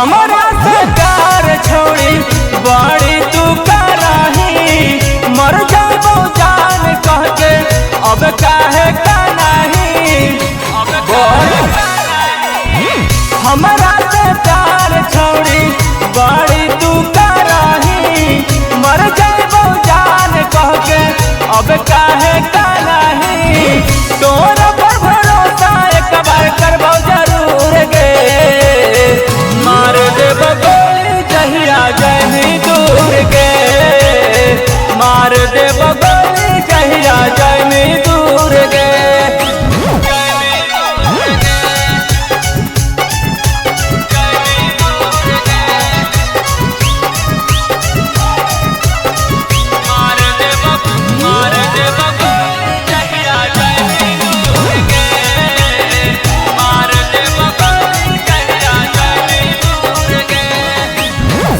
हमारा से प्यार छोड़ी बड़ी तू कराही मर जाबो जान कह के अब काहे का नहीं हमारा से प्यार छोड़ी बड़ी तू कराही मर जाबो जान कह के अब काहे का नहीं तोरा पर भरोसा एक बार करबो जरूर गे मार देब गोली जहिया जानी दूर के मार देब गोली जहिया जानी दूर के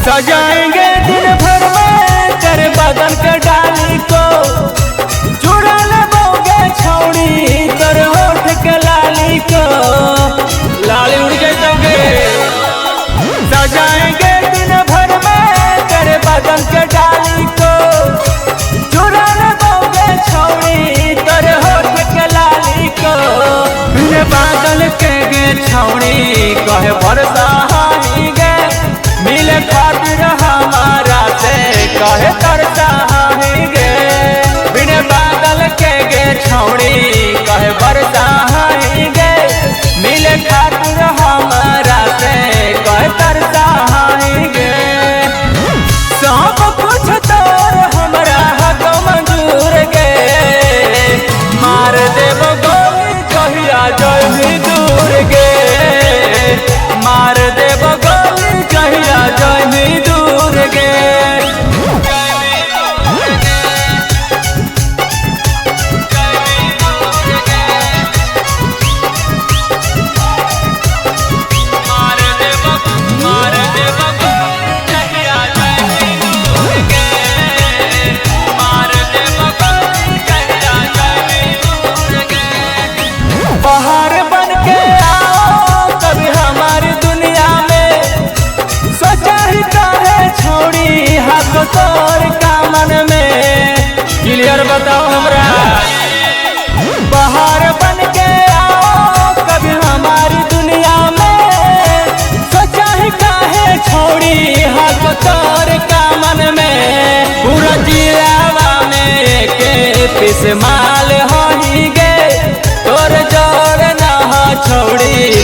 सजाएंगे दिन भर में तेरे बदन के डाली को चुरा लेबोगे छौड़ी तेरे होठ के लाली को लाली उड़ जाओगे सजाएंगे दिन भर में तेरे बदन के डाली को चुरा लेबोगे छौड़ी तेरे होठ के लाली को बिन बादल के गे छौड़ी कहे बरसा गे मिले खातिर हमारा से कहे तरसा गे बिन बादल के गे छौड़ी कहे बरसा गे मिले खातिर हमारा से कहे तरसा गे सब कुछ तोर हमरा हक मंजूर गे मार देब गोली जहिया जही दूर गे मार देब गोली जहिया जही दूर गे बाहर बन के आओ कभी हमारी दुनिया में सोचा ही करे छोड़ी हाथ तोर का मन में क्लियर बताओ हमरा बाहर बन के आओ कभी हमारी दुनिया में सोचा ही काहे छोड़ी हाथ तोर का मन में पूरा जिलावा में के पिस माल हो ही गे तोर जोर ना छोड़ी